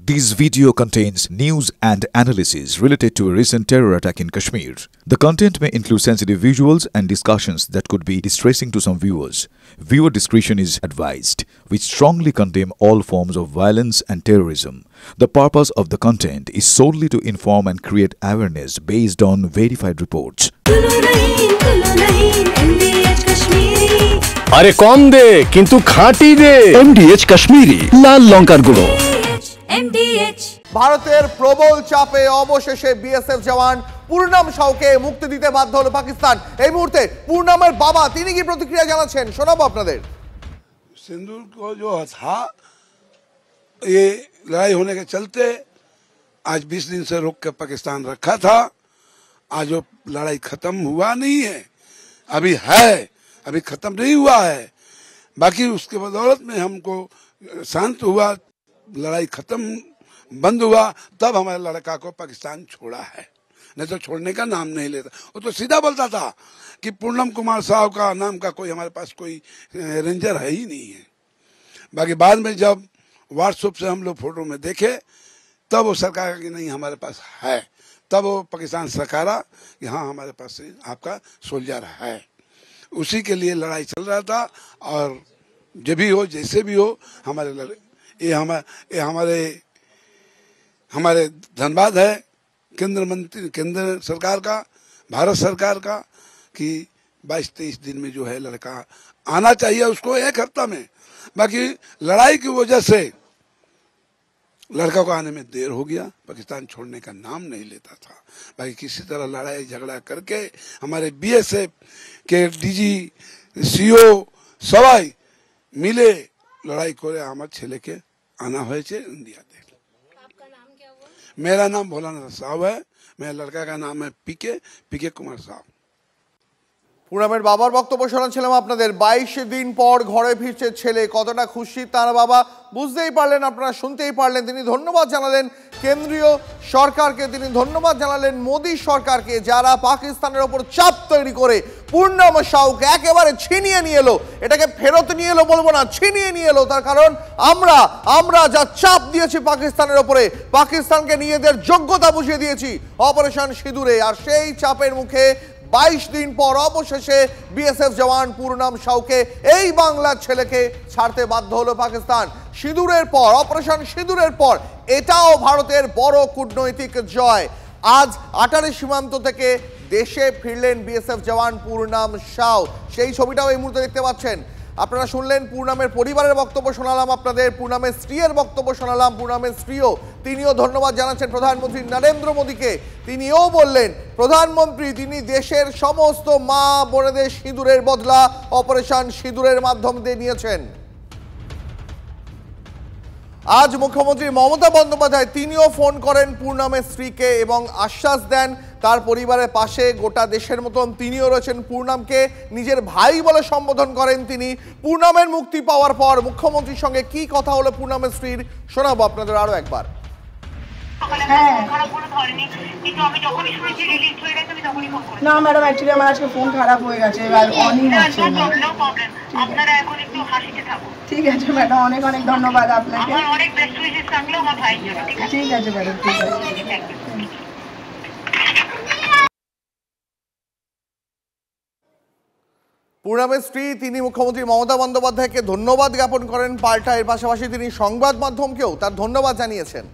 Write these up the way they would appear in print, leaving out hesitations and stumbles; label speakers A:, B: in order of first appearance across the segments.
A: This video contains news and analysis related to a recent terror attack in Kashmir. The content may include sensitive visuals and discussions that could be distressing to some viewers. Viewer discretion is advised. We strongly condemn all forms of violence and terrorism. The purpose of the content is solely to inform and create awareness based on verified reports.
B: अरे कौन दे किंतु खाटी दे MDH Kashmiri लाल लंकार गुड़ो
C: ভারতের প্রবল চাপে অবশেষে BSF জওয়ান পূর্ণাম শাওকে মুক্তি দিতে বাধ্য হলো পাকিস্তান। এই মুহূর্তে পূর্ণামের বাবা তিনি কি প্রতিক্রিয়া জানাচ্ছেন শোনাবো আপনাদের।
D: सिंदूर को जो था ये लड़ाई होने के चलते आज 20 दिन से रोक के पाकिस्तान रखा था। आज वो लड़ाई खत्म हुआ नहीं है, अभी है, अभी खत्म नहीं हुआ है। बाकी उसके बदौलत में हमको शांत हुआ, लड़ाई खत्म बंद हुआ, तब हमारे लड़का को पाकिस्तान छोड़ा है, नहीं तो छोड़ने का नाम नहीं लेता। वो तो सीधा बोलता था कि पूर्णम कुमार साहब का नाम का कोई हमारे पास कोई रेंजर है ही नहीं है। बाकी बाद में जब व्हाट्सएप से हम लोग फोटो में देखे तब वो सरकार की नहीं हमारे पास है, तब वो पाकिस्तान सरकारा कि हाँ हमारे पास से आपका सोल्जर है। उसी के लिए लड़ाई चल रहा था और जो भी हो जैसे भी हो ये हमारे धन्यवाद है केंद्र सरकार का, भारत सरकार का कि 22-23 दिन में जो है लड़का आना चाहिए उसको, एक हफ्ता में। बाकी लड़ाई की वजह से लड़का को आने में देर हो गया, पाकिस्तान छोड़ने का नाम नहीं लेता था। बाकी किसी तरह लड़ाई झगड़ा करके हमारे बीएसएफ के डीजी सीओ सबाई मिले लड़ाई करे আমার ছেলেকে आना হয়েছে इंडियाতে। मेरा नाम भोलानाथ साहब है, मेरा लड़का का नाम है पीके कुमार साहब।
C: পূর্ণামের বাবার বক্তব্য শোনাচ্ছিলাম আপনাদের। 22 দিন পর ঘরে ফিরছে ছেলে, কতটা খুশি তার বাবা বুঝতেই পারলেন, আপনারা শুনতেই পারলেন। তিনি ধন্যবাদ জানালেন কেন্দ্রীয় সরকারকে, তিনি ধন্যবাদ জানালেন মোদী সরকারকে যারা পাকিস্তানের ওপর চাপ তৈরি করে পূর্ণাম শাওকে একেবারে ছিনিয়ে নিয়ে এলো। এটাকে ফেরত নিয়ে এলো বলবো না, ছিনিয়ে নিয়ে এলো। তার কারণ আমরা যা চাপ দিয়েছি পাকিস্তানের ওপরে, পাকিস্তানকে নিজেদের যোগ্যতা বুঝিয়ে দিয়েছি অপারেশন সিঁদুরে। আর সেই চাপের মুখে 22 দিন পর অবশেষে বিএসএফ জওয়ান পূর্ণাম শাওকে এই বাংলার ছেলেকে ছাড়তে বাধ্য হলো পাকিস্তান। সিঁদুরের পর, অপারেশন সিঁদুরের পর এটাও ভারতের বড় কূটনৈতিক জয়। আজ আটারি সীমান্ত থেকে দেশে ফিরলেন বিএসএফ জওয়ান পূর্ণাম শাও। সেই ছবিটাও এই মুহূর্তে দেখতে পাচ্ছেন। আপনারা শুনলেন পূর্ণামের পরিবারের বক্তব্য শোনালাম আপনাদের, পূর্ণামের স্ত্রীর বক্তব্য শোনালাম। পূর্ণামের স্ত্রীও তিনিও ধন্যবাদ জানাচ্ছেন প্রধানমন্ত্রী নরেন্দ্র মোদীকে। তিনিও বললেন প্রধানমন্ত্রী তিনি দেশের সমস্ত মা বোনেদের সিঁদুরের বদলা অপারেশন সিঁদুরের মাধ্যম দিয়ে নিয়েছেন। আজ মুখ্যমন্ত্রী মমতা বন্দ্যোপাধ্যায় তিনিও ফোন করেন পূর্ণামের স্ত্রীকে এবং আশ্বাস দেন তার পরিবারের পাশে গোটা দেশের মতন তিনিও রয়েছেন। পূর্ণামকে নিজের ভাই বলে সম্বোধন করেন তিনি। পূর্ণামের মুক্তি পাওয়ার পর মুখ্যমন্ত্রীর সঙ্গে কি কথা হলো পূর্ণামের স্ত্রীর শোনাবো আপনাদের আরো একবার।
E: না ম্যাডাম, অ্যাকচুয়ালি আমার আজকে ফোন খারাপ হয়ে গেছে, অনই হচ্ছে না। ঠিক আছে ম্যাডাম, অনেক অনেক ধন্যবাদ আপনাকে। ঠিক আছে ম্যাডাম, ঠিক আছে।
C: পূর্ণামের স্ত্রী তিনি মুখ্যমন্ত্রী মমতা বন্দ্যোপাধ্যায়কে ধন্যবাদ জ্ঞাপন করেন পাল্টা। এর পাশাপাশি তিনি সংবাদ মাধ্যমকেও তার ধন্যবাদ জানিয়েছেন।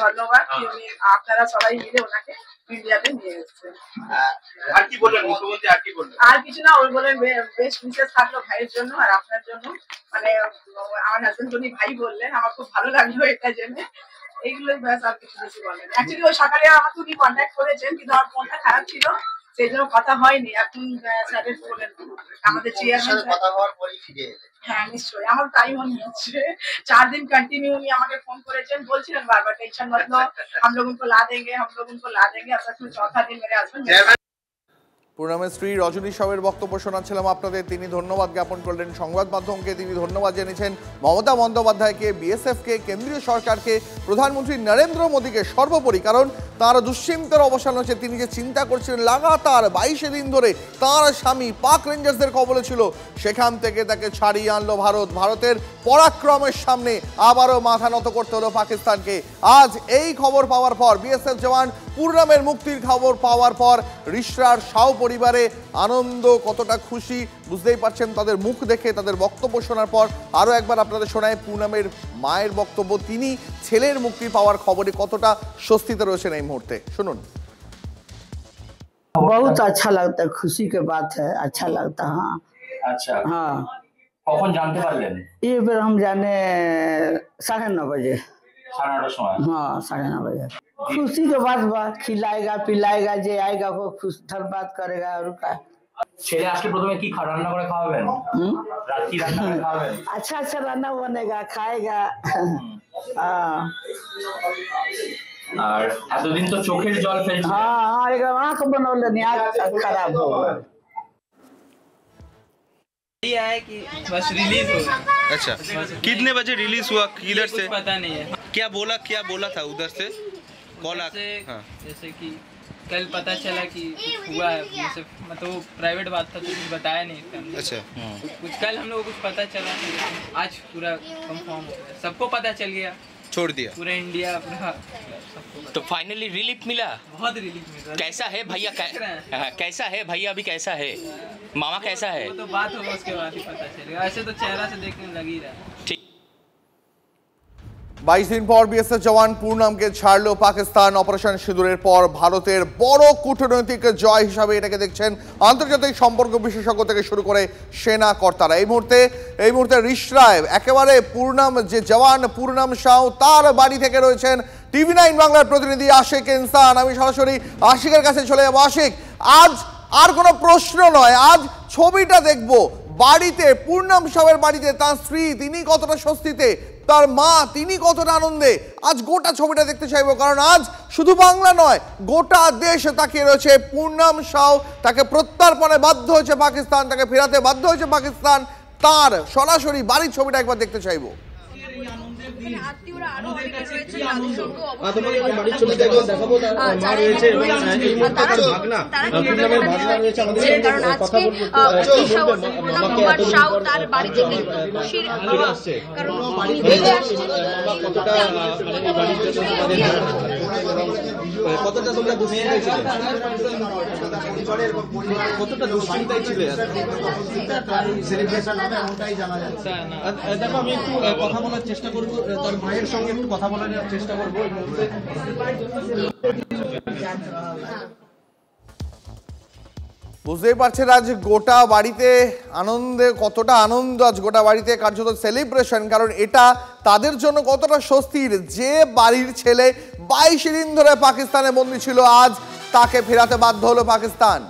E: ধন্যবাদ, আপনারা সবাই মিলে ওনাকে ইন্ডিয়াতে নিয়ে এসেছেন।
F: আর কি বললেন মুখ্যমন্ত্রী? আর কি বললেন?
E: আর কিছু না, ওই বলেন বেশ বিশেষ থাকলো ভাইয়ের জন্য আর আপনার জন্য। মানে আমার হাজবেন্ড উনি ভাই বললেন, আমার খুব ভালো লাগলো এটা জেনে। এইগুলোই ব্যাস, আর কিছু বেশি বলেন। অ্যাকচুয়ালি ওই সকালে আমাকে উনি কন্ট্যাক্ট করেছেন কিন্তু আমার ফোনটা খারাপ ছিল, সেই জন্য কথা হয়নি। এখন স্যারের বলেন আমাদের চেয়ারম্যান কথা হওয়ার পরই ফিরে এলেন। হ্যাঁ নিশ্চয়ই, আমার তাই মনে হচ্ছে। 4 दिन कंटिन्यू উনি আমাকে ফোন করেছেন, বলছিলেন বারবার টেনশন মত লো, हम लोग उनको ला देंगे, हम लोग उनको ला देंगे। अब तक 4था दिन मेरे हस्बैंड।
C: পূর্ণামের স্ত্রী রজনী সাহের বক্তব্য শোনাচ্ছিলাম আপনাদের। তিনি ধন্যবাদ জ্ঞাপন করলেন সংবাদ মাধ্যমকে, তিনি ধন্যবাদ জানিয়েছেন মমতা বন্দ্যোপাধ্যায়কে, বিএসএফকে, কেন্দ্রীয় সরকারকে, প্রধানমন্ত্রী নরেন্দ্র মোদীকে সর্বোপরি। কারণ তার দুশ্চিন্তার অবসান হচ্ছে। তিনি যে চিন্তা করছিলেন লাগাতার 22 দিন ধরে তার স্বামী পাক রেঞ্জার্সদের কবলে ছিল, সেখান থেকে তাকে ছাড়িয়ে আনলো ভারত। ভারতের পরাক্রমের সামনে আবারও মাথা নত করতে হলো পাকিস্তানকে। আজ এই খবর পাওয়ার পর, বিএসএফ জওয়ান পুরনামের মুক্তির খবর পাওয়ার পর রিশরার শাহ পরিবারে আনন্দ, কতটা খুশি বুঝতেই পারছেন তাদের মুখ দেখে, তাদের বক্তব্য শোনার পর। আরও একবার আপনাদের শোনায় পুরনামের মায়ের বক্তব্য, তিনি ছেলের মুক্তি পাওয়ার খবরে কতটা স্বস্তিতে রয়েছেন এই মুহূর্তে, শুনুন।
G: बहुत अच्छा लगता है, खुशी के बात है, अच्छा लगता है। हाँ
F: अच्छा,
G: हाँ,
F: কখন জানতে পারলেন?
G: ये फिर हम जाने 9:30 बजे।
F: 9:30 সময়।
G: हाँ 9:30 बजे। खुशी के बात बा, खिलाएगा पिलाएगा, जे आएगा वो खुश थर बात करेगा। और का
F: ছেলে আসলে প্রথমে কি রান্না করে খাওয়াবেন? রাত কি রান্না করে খাওয়াবেন?
G: अच्छा अच्छा खाना बनेगा, खाएगा। हाँ
F: আর এতদিন তো চোখের জল ফেলছে।
G: हाँ हाँ, एक आँख बनौले नहीं, आँख खराब हो गया।
H: ये है कि बस रिलीज हो गया।
I: अच्छा, कितने बजे रिलीज हुआ, किधर से?
H: कुछ पता नहीं है।
I: क्या बोला था उधर से? कॉल
H: जैसे
I: हाँ।
H: जैसे कि कल पता चला कि कुछ हुआ है, जैसे मतलब प्राइवेट बात था तो कुछ बताया नहीं था।
I: अच्छा,
H: कुछ कल हम लोग को कुछ पता चला, आज पूरा कंफर्म हो गया, सबको पता चल गया,
I: छोड़ दिया
H: पूरा इंडिया पूरा सबको
J: तो फाइनली रिलीफ मिला।
H: बहुत रिलीफ मिल रहा है।
J: कैसा है भैया? कैसा है भैया? अभी कैसा है? मामा कैसा है?
H: वो तो बात होगा उसके बाद ही पता चलेगा, ऐसे तो चेहरा से देखने लग ही रहा है।
J: ठीक।
C: 22 দিন পর বিএসএফ জওয়ান পুরনামকে ছাড়লো পাকিস্তান। অপারেশন সিঁদুরের পর ভারতের বড় কূটনৈতিক জয় হিসাবে এটাকে দেখছেন আন্তর্জাতিক সম্পর্ক বিশেষজ্ঞ থেকে শুরু করে সেনা কর্তারা। এই মুহূর্তে রিশরায় একেবারে পুরনাম যে জওয়ান পুরনাম শাহ, তার বাড়ি থেকে রয়েছেন TV9 বাংলার প্রতিনিধি আশিক ইনসান। আমি সরাসরি আশিকের কাছে চলে যাবো। আশিক, আজ আর কোনো প্রশ্ন নয়, আজ ছবিটা দেখবো বাড়িতে, পুরনাম শাহের বাড়িতে। তার স্ত্রী তিনি কতটা স্বস্তিতে, তার মা তিনি কতটা আনন্দে, আজ গোটা ছবিটা দেখতে চাইবো। কারণ আজ শুধু বাংলা নয়, গোটা দেশ তাকিয়ে রয়েছে পুরনাম শাহ। তাকে প্রত্যার্পণে বাধ্য হয়েছে পাকিস্তান, তাকে ফেরাতে বাধ্য হয়েছে পাকিস্তান। তার সরাসরি বাড়ির ছবিটা একবার দেখতে চাইবো।
K: কতটা তোমরা দুশ্চিন্তায় ছিলে, কতটা দুশ্চিন্তায় ছিলে? দেখো, আমি একটু কথা বলার চেষ্টা করবো, তার মায়ের সঙ্গে একটু কথা বলার চেষ্টা করবো।
C: বুঝতেই পারছেন আজ গোটা বাড়িতে আনন্দে, কতটা আনন্দ আজ গোটা বাড়িতে, কার্যত সেলিব্রেশন। কারণ এটা তাদের জন্য কতটা স্বস্তির, যে বাড়ির ছেলে 22 দিন ধরে পাকিস্তানে বন্দী ছিল, আজ তাকে ফেরাতে বাধ্য হলো পাকিস্তান।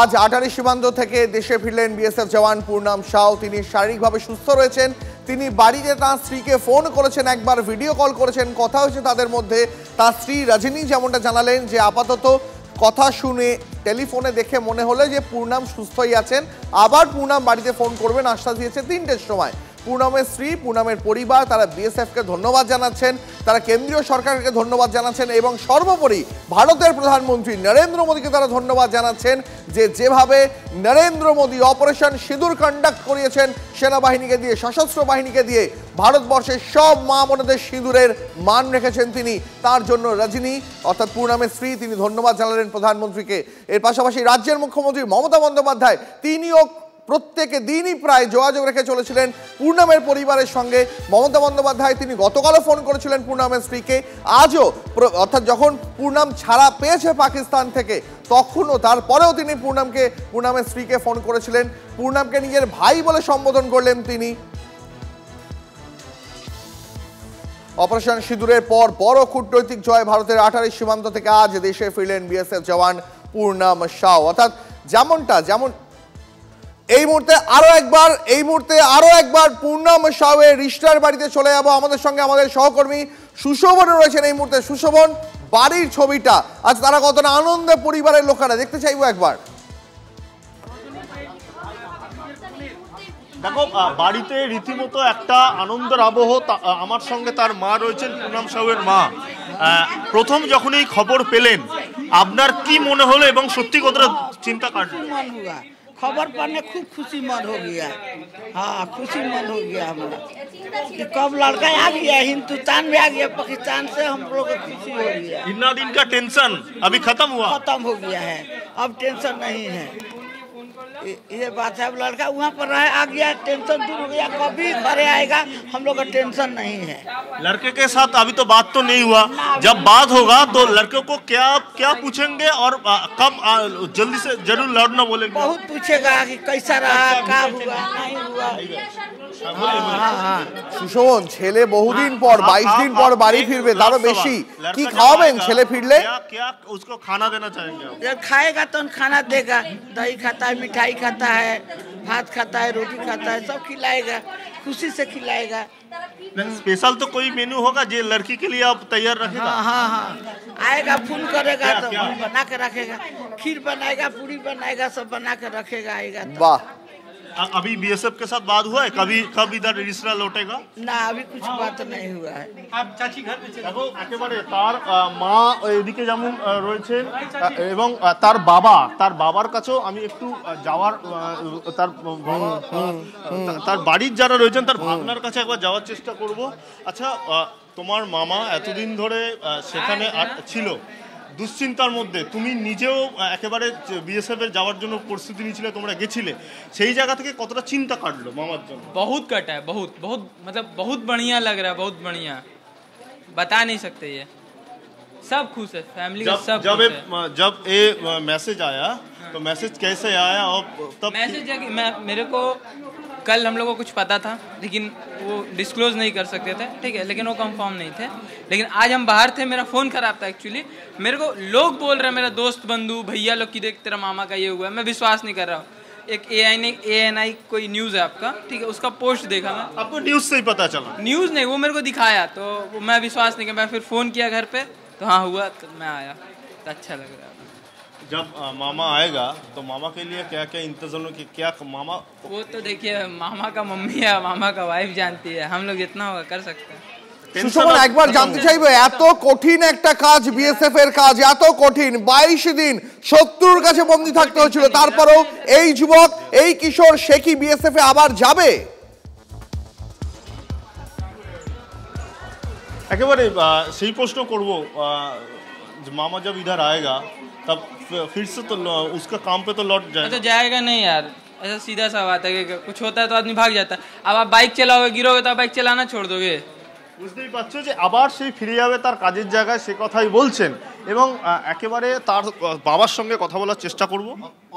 C: আজ আটারি সীমান্ত থেকে দেশে ফিরলেন বিএসএফ জওয়ান পুরনাম শাহ। তিনি শারীরিকভাবে সুস্থ রয়েছেন। তিনি বাড়িতে তাঁর স্ত্রীকে ফোন করেছেন, একবার ভিডিও কল করেছেন, কথা হয়েছে তাদের মধ্যে। তার স্ত্রী রজনী যেমনটা জানালেন যে আপাতত কথা শুনে টেলিফোনে দেখে মনে হলো যে পুরনাম সুস্থই আছেন। আবার পুরনাম বাড়িতে ফোন করবেন আশ্বাস দিয়েছে 3টের সময়। পুরনামের স্ত্রী, পুরনামের পরিবার তারা বিএসএফকে ধন্যবাদ জানাচ্ছেন, তারা কেন্দ্রীয় সরকারকে ধন্যবাদ জানাচ্ছেন এবং সর্বোপরি ভারতের প্রধানমন্ত্রী নরেন্দ্র মোদীকে তারা ধন্যবাদ জানাচ্ছেন যে যেভাবে নরেন্দ্র মোদী অপারেশন সিঁদুর কন্ডাক্ট করিয়েছেন সেনাবাহিনীকে দিয়ে, সশস্ত্র বাহিনীকে দিয়ে, ভারতবর্ষের সব মা বোনেদের সিঁদুরের মান রেখেছেন তিনি। তার জন্য রজনী অর্থাৎ পুরনামের স্ত্রী তিনি ধন্যবাদ জানালেন প্রধানমন্ত্রীকে। এর পাশাপাশি রাজ্যের মুখ্যমন্ত্রী মমতা বন্দ্যোপাধ্যায় তিনিও প্রত্যেক দিনই প্রায় যোগাযোগ রেখে চলেছিলেন পুরনামের পরিবারের সঙ্গে। মমতা বন্দ্যোপাধ্যায় তিনি গতকালও ফোন করেছিলেন পুরনামের স্ত্রীকে, আজও অর্থাৎ যখন পুরনাম ছাড়া পেয়েছে পাকিস্তান থেকে তখনও, তারপরেও তিনি পুরনামের স্ত্রীকে ফোন করেছিলেন। পুরনামকে নিজের ভাই বলে সম্বোধন করলেন তিনি। অপারেশন সিঁদুরের পর বড় কূটনৈতিক জয় ভারতের আটারি সীমান্ত থেকে আজ দেশে ফিরলেন বিএসএফ জওয়ান পুরনাম শাহ। অর্থাৎ যেমন এই মুহূর্তে আরো একবার পুরনাম শাহের রিশরার বাড়িতে চলে যাবো। আমাদের সঙ্গে আমাদের সহকর্মী সুশোভন রয়েছেন এই মুহূর্তে। সুশোভন, বাড়ির ছবিটা আজ তারা কতটা আনন্দে পরিবারের লোকেরা দেখতে চাইবো একবার।
L: দেখো বাড়িতে রীতিমতো একটা আনন্দের আবহ। আমার সঙ্গে তার মা রয়েছেন, পুনম সাহুয়ের মা। প্রথম যখন এই খবর পেলেন আপনার কি মনে হলো এবং সত্যি কতটা চিন্তা কাটলো?
G: खबर पाने खूब खुशी मन हो गया। हाँ, खुशी मन हो गया हमारा कि कब लड़का आ गया, हिंदुस्तान में आ गया, पाकिस्तान से हम लोग को खुशी हो गया।
L: इतना दिन का टेंशन अभी खत्म हुआ,
G: खत्म हो गया है, अब टेंशन नहीं है। ये बात है, अब लड़का वहाँ पर रहे, आ गया, टेंशन दूर हो गया, कभी घरे आएगा हम लोग का टेंशन नहीं है।
L: लड़के के साथ अभी तो बात तो नहीं हुआ, जब बात होगा तो लड़के को क्या क्या पूछेंगे और कब जल्दी से जरूर लौटना बोलेंगे?
G: बहुत पूछेगा कि कैसा रहा, क्या हुआ, नहीं हुआ।
C: সুশোভন, ছেলে বহুদিন পর 22 दिन পর বাড়ি ফিরবে, তারও বেশি, কি খাওয়াবেন ছেলে ফিরলে?
L: क्या उसको खाना देना चाहेंगे?
G: जब खाएगा तो खाना देगा, दही खाता है, मिठाई खाता है, भात खाता है, रोटी खाता है, सब खिलाएगा, खुशी से खिलाएगा।
L: स्पेशल तो कोई मेनू होगा जो लड़की के लिए आप तैयार रखेगा?
G: हाँ, आएगा, फोन करेगा तो बना के रखेगा, खीर बनाएगा, पूरी बनाएगा, सब बना के रखेगा, आएगा।
C: वाह,
L: अभी बीएसएफ के साथ बात हुआ है? कब इधर रिश्ता लौटेगा?
G: ना, अभी कुछ बात नहीं हुआ है।
L: आप चाची घर पे দেখো একেবারে তার মা এদিকে যেমন রয়েছেন এবং তার বাবার কাছেও আমি একটু যাওয়ার তার বাড়ির যারা রয়েছেন তার ভাগনার কাছে একবার যাওয়ার চেষ্টা করব। আচ্ছা, তোমার মামা এতদিন ধরে সেখানে ছিল, দুশ্চিন্তার মধ্যে তুমি নিজেও একেবারে বিএসএফ এর যাওয়ার জন্য প্রস্তুতি নিয়েছিলে, তোমরা গেছিলে, সেই জায়গা থেকে কতটা চিন্তা কাটলো মামার জন্য?
H: बहुत कटा है, बहुत बहुत मतलब बहुत बढ़िया लग रहा है, बहुत बढ़िया, बता नहीं सकते। ये सब खुश है, फैमिली का सब
L: जब ये मैसेज आया तो मैसेज कैसे आया? और तब
H: मैसेज है कि मेरे को कल हम लोग को कुछ पता था, लेकिन वो डिस्क्लोज नहीं कर सकते थे, ठीक है, लेकिन वो कंफर्म नहीं थे। लेकिन आज हम बाहर थे, मेरा फ़ोन ख़राब था एक्चुअली, मेरे को लोग बोल रहे हैं, मेरा दोस्त बंधु भैया लोग की देख तेरा मामा का ये हुआ है, मैं विश्वास नहीं कर रहा हूँ। एक ANI कोई न्यूज़ है आपका, ठीक है, उसका पोस्ट देखा मैं।
L: आपको न्यूज़ से ही पता चला?
H: न्यूज़ नहीं, वो मेरे को दिखाया तो मैं विश्वास नहीं किया, मैं फिर फ़ोन किया घर पे तो हाँ हुआ, तो मैं आया, तो अच्छा लग रहा है।
L: जब मामा आएगा तो मामा के लिए क्या क्या इंतजाम की, क्या मामा?
H: वो तो देखिए, मामा का मम्मी है, मामा का वाइफ जानती है, हम लोग जितना होगा कर सकते हैं।
C: সুশোভন, একবার জানতে চাইবো, এত কঠিন একটা কাজ, বিএসএফ এর কাজ এত কঠিন, 22 দিন শত্রুর কাছে বন্দী থাকতে হয়েছিল, তারপরেও এই যুবক, এই কিশোর, সে কি বিএসএফ এ আবার যাবে?
L: একেবারে সেই প্রশ্ন করব, मामा जब इधर आएगा तब फिर से तो उसका काम पे तो लौट जाएगा?
H: तो जाएगा नहीं यार, ऐसा सीधा सा बात है कि कुछ होता है तो आदमी भाग जाता है। अब आप बाइक चलाओगे, गिरोगे तो बाइक चलाना छोड़ दोगे?
L: বুঝতেই পারছো যে আবার সেই ফিরে যাবে তার কাজের জায়গায়, সে কথাই বলছেন। এবং একেবারে তার বাবার সঙ্গে কথা বলার চেষ্টা করব।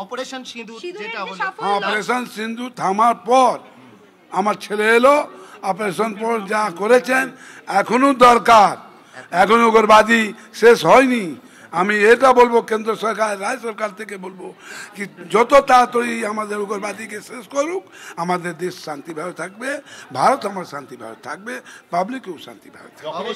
K: অপারেশন সিঁদুর যেটা হলো,
D: অপারেশন সিঁদুর থামার পর আমার ছেলে এলো, অপারেশন পর যা করেছেন এখনো দরকার, এখনো উগ্রবাদী শেষ হয়নি। আমি এটা বলবো কেন্দ্র সরকার, রাজ্য সরকার থেকে বলবো কি যত তাড়াতাড়ি আমাদের উগ্রবাদীকে শেষ করুক, আমাদের দেশ শান্তিভাবে থাকবে, ভারত আমার শান্তিভাবে থাকবে, পাবলিকও শান্তিভাবে থাকবে।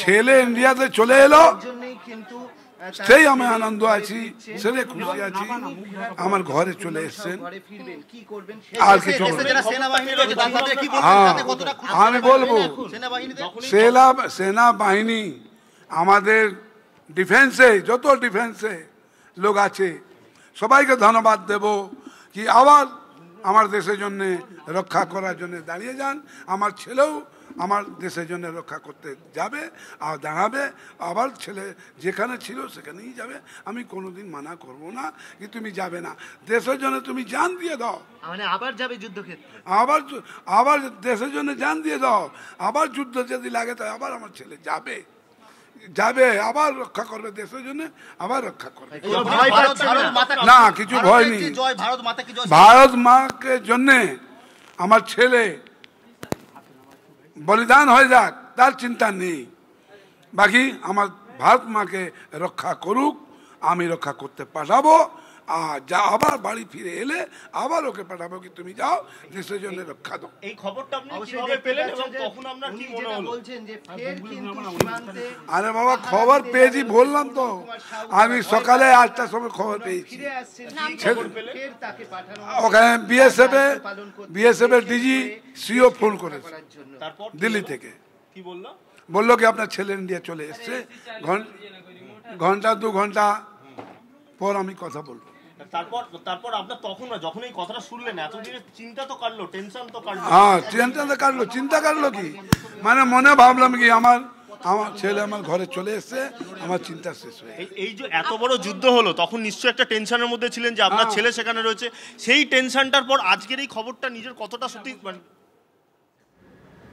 D: ছেলে ইন্ডিয়াতে চলে এলো, সেই আমি আনন্দ আছি, ছেলে খুশি আছি, আমার ঘরে চলে এসছেন। আর কিছু আমি বলবো, সেনাবাহিনী আমাদের ডিফেন্সে, যত ডিফেন্সে লোক আছে সবাইকে ধন্যবাদ দেব কি আবার আমার দেশের জন্য রক্ষা করার জন্য দাঁড়িয়ে যান। আমার ছেলেও আমার দেশের জন্য রক্ষা করতে যাবে আর দাঁড়াবে, আবার ছেলে যেখানে ছিল সেখানেই যাবে। আমি কোনোদিন মানা করব না কি তুমি যাবে না, দেশের জন্য তুমি জান দিয়ে দাও,
K: মানে আবার যাবে যুদ্ধক্ষেত্রে,
D: আবার দেশের জন্য জান দিয়ে দাও, আবার যুদ্ধ যদি লাগে তো আবার আমার ছেলে যাবে, আবার রক্ষা করবে দেশের জন্য, আবার রক্ষা করবে। না, কিছু ভয় নেই। ভারত মাকে জন্যে আমার ছেলে বলিদান হয়ে যাক, তার চিন্তা নেই। বাকি আমার ভারত মাকে রক্ষা করুক, আমি রক্ষা করতে পাঠাবো, আর যা আবার বাড়ি ফিরে এলে আবার ওকে পাঠাবো কি তুমি যাও দেশের জন্য রক্ষা দাও।
L: এই খবরটা আপনি কিভাবে পেলেন এবং তখন আপনার কি মনে হলো?
K: বলছেন যে ফের কিন্তু সীমান্তে
D: আরে বাবা খবর পেয়েছি বললাম তো, আমি সকালে 8টার সময় খবর পেয়েছি।
K: ফের তাকে পাঠানো
D: ওখানে বিএসএফ এর ডিজি সিও ফোন করেছে দিল্লি থেকে,
L: কি বললো?
D: বললো কি আপনার ছেলে ইন্ডিয়া চলে এসছে, ঘন্টা 2 ঘন্টা পর আমি কথা বলবো।
L: তারপর আপনার তখন না যখন এই কথাটা শুনলেন এতদিনের চিন্তা তো কাটলো, টেনশন তো কাটলো।
D: হ্যাঁ চিন্তা তো কাটলো, চিন্তা কাটলো কি মানে মনে ভাবলাম কি আমার ছেলে আমার ঘরে চলে এসছে, আমার চিন্তা শেষ হয়ে।
L: এই যে এত বড় যুদ্ধ হলো তখন নিশ্চয়ই একটা টেনশনের মধ্যে ছিলেন যে আপনার ছেলে সেখানে রয়েছে, সেই টেনশনটার পর আজকের এই খবরটা নিজের কতটা সত্যি মানে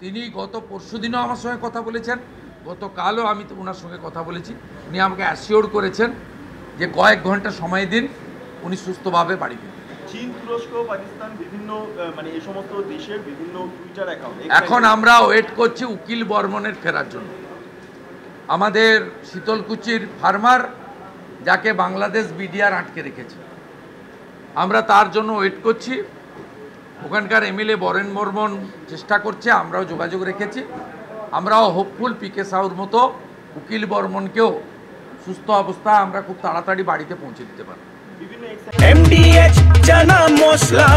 M: তিনি গত পরশুদিনও আমার সঙ্গে কথা বলেছেন, গতকালও আমি তো ওনার সঙ্গে কথা বলেছি। উনি আমাকে অ্যাসিওর করেছেন যে কয়েক ঘন্টা সময় দিন, উনি সুস্থভাবে বাড়ি ফিরবেন।
L: চীন, তুরস্ক, পাকিস্তান বিভিন্ন মানে এই সমস্ত দেশের বিভিন্ন টুইটার অ্যাকাউন্ট
M: এখন আমরা ওয়েট করছি উকিল বর্মনের ফেরার জন্য। আমাদের শীতলকুচির ফার্মার যাকে বাংলাদেশ বিডিআর আটকে রেখেছে, আমরা তার জন্য ওয়েট করছি। ওখানকার এমএলএ বরেন বর্মন চেষ্টা করছে, আমরাও যোগাযোগ রেখেছি। আমরাও হোপফুল পিকে সাউর মতো উকিল বর্মনকেও সুস্থ অবস্থায় আমরা খুব তাড়াতাড়ি বাড়িতে পৌঁছে দিতে পারব।
B: MDH চানা মশলা,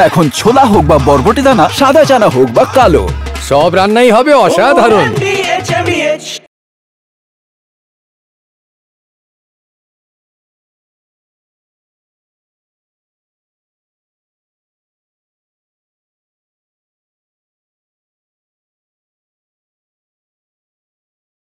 B: এখন ছোলা হোক বা বরবটি দানা, সাদা চানা হোক বা কালো, সব রান্নাই হবে অসাধারণ।